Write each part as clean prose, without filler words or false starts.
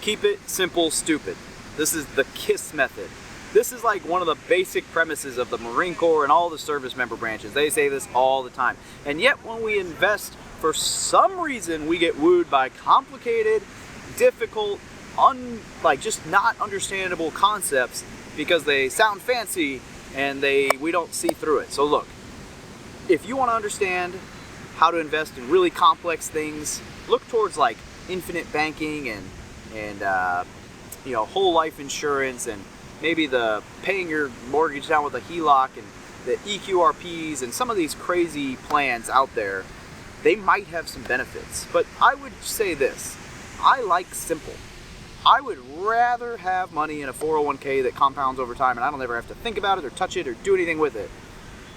Keep it simple, stupid. This is the KISS method. This is like one of the basic premises of the Marine Corps and all the service member branches. They say this all the time. And yet when we invest, for some reason we get wooed by complicated, difficult, just not understandable concepts because they sound fancy and we don't see through it. So look, if you want to understand how to invest in really complex things, look towards like infinite banking and whole life insurance, and maybe the paying your mortgage down with a HELOC and the EQRPs and some of these crazy plans out there. They might have some benefits, but I would say this: I like simple. I would rather have money in a 401k that compounds over time and I don't ever have to think about it or touch it or do anything with it,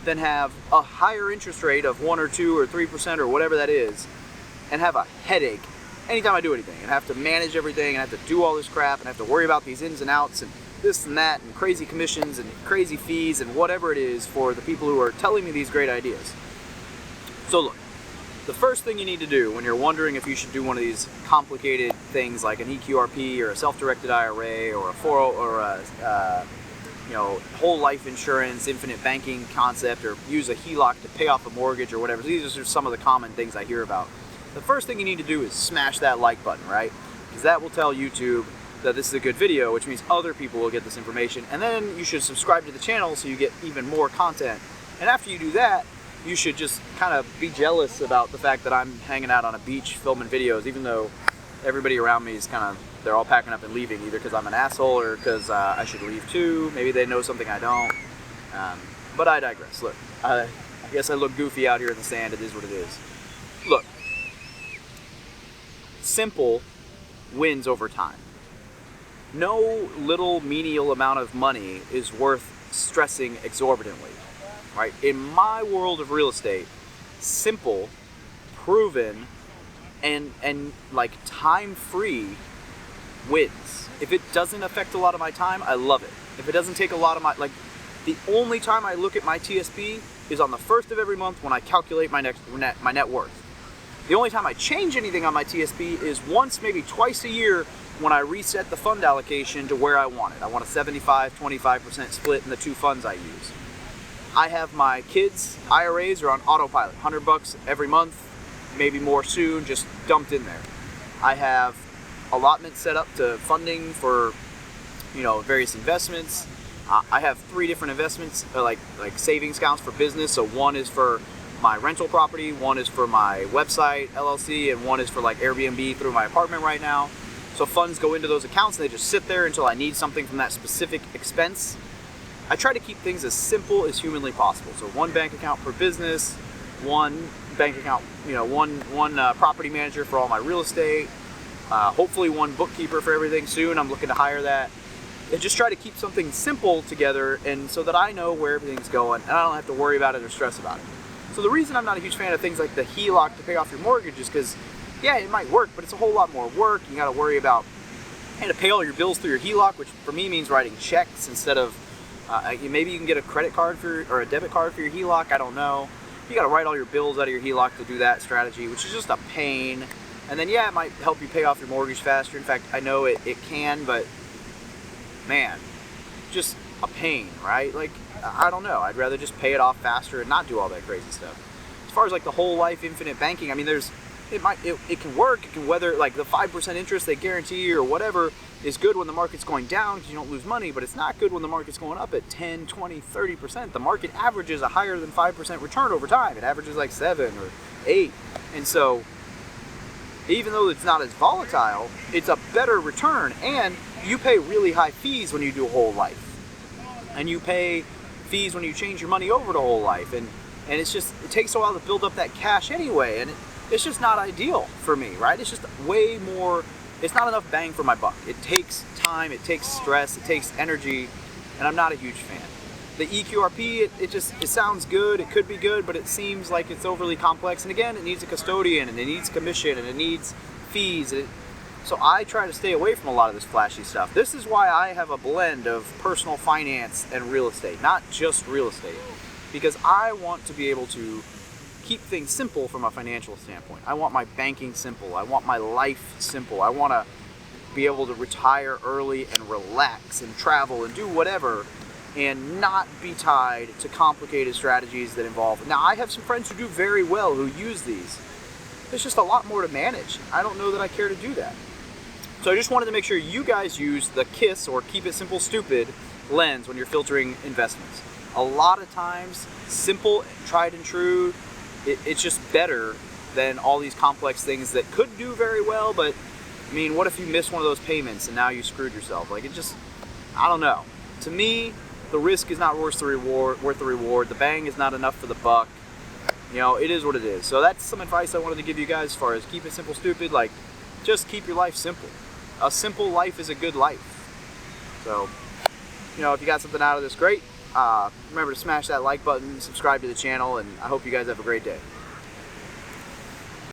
than have a higher interest rate of 1 or 2 or 3% or whatever that is and have a headache anytime I do anything and have to manage everything and have to do all this crap and have to worry about these ins and outs and this and that and crazy commissions and crazy fees and whatever it is for the people who are telling me these great ideas. So look, the first thing you need to do when you're wondering if you should do one of these complicated things like an EQRP or a self-directed IRA or a 40 or a whole life insurance, infinite banking concept, or use a HELOC to pay off a mortgage or whatever. These are some of the common things I hear about. The first thing you need to do is smash that like button, right? Because that will tell YouTube that this is a good video, which means other people will get this information. And then you should subscribe to the channel so you get even more content. And after you do that, you should just kind of be jealous about the fact that I'm hanging out on a beach filming videos, even though everybody around me is they're all packing up and leaving, either because I'm an asshole or because I should leave too. Maybe they know something I don't. But I digress. Look, I guess I look goofy out here in the sand. It is what it is. Look, simple wins over time. No little menial amount of money is worth stressing exorbitantly, right? In my world of real estate, simple, proven, and like time-free wins. If it doesn't affect a lot of my time, I love it. If it doesn't take a lot of the only time I look at my TSP is on the first of every month when I calculate my net worth. The only time I change anything on my TSP is once, maybe twice a year, when I reset the fund allocation to where I want it. I want a 75-25% split in the two funds I use. I have my kids' IRAs are on autopilot, $100 every month, maybe more soon, just dumped in there. I have allotments set up to funding for, various investments. I have 3 different investments, like savings accounts for business. So one is for my rental property, one is for my website, LLC, and one is for like Airbnb through my apartment right now. So funds go into those accounts and they just sit there until I need something from that specific expense. I try to keep things as simple as humanly possible. So one bank account per business, one bank account, one property manager for all my real estate, hopefully one bookkeeper for everything soon. I'm looking to hire that. And just try to keep something simple together, and so that I know where everything's going and I don't have to worry about it or stress about it. So the reason I'm not a huge fan of things like the HELOC to pay off your mortgage is because, yeah, it might work, but it's a whole lot more work. You got to worry about to pay all your bills through your HELOC, which for me means writing checks instead of maybe you can get a credit card or a debit card for your HELOC. I don't know. You got to write all your bills out of your HELOC to do that strategy, which is just a pain. And then, yeah, it might help you pay off your mortgage faster. In fact, I know it can, but man, just a pain, right? Like, I don't know. I'd rather just pay it off faster and not do all that crazy stuff. As far as like the whole life infinite banking, I mean, it can work. It can weather like the 5% interest they guarantee or whatever is good when the market's going down because you don't lose money, but it's not good when the market's going up at 10, 20, 30%. The market averages a higher than 5% return over time. It averages like 7 or 8. And so even though it's not as volatile, it's a better return, and you pay really high fees when you do whole life. And you pay fees when you change your money over to whole life. And it's just, it takes a while to build up that cash anyway. And it's just not ideal for me, right? It's just way more, it's not enough bang for my buck. It takes time, it takes stress, it takes energy, and I'm not a huge fan. The EQRP, it sounds good, it could be good, but it seems like it's overly complex. And again, it needs a custodian, and it needs commission, and it needs fees. So I try to stay away from a lot of this flashy stuff. This is why I have a blend of personal finance and real estate, not just real estate, because I want to be able to keep things simple from a financial standpoint. I want my banking simple. I want my life simple. I want to be able to retire early and relax and travel and do whatever and not be tied to complicated strategies that involve. Now, I have some friends who do very well who use these. There's just a lot more to manage. I don't know that I care to do that. So I just wanted to make sure you guys use the KISS, or Keep It Simple Stupid, lens when you're filtering investments. A lot of times, simple, tried and true, it's just better than all these complex things that could do very well, but I mean, what if you miss one of those payments and now you screwed yourself? Like, it just, I don't know. To me, the risk is not worth the reward. The bang is not enough for the buck. You know, it is what it is. So that's some advice I wanted to give you guys as far as keep it simple, stupid. Like, just keep your life simple. A simple life is a good life. So, you know, if you got something out of this, great. Remember to smash that like button, subscribe to the channel, and I hope you guys have a great day.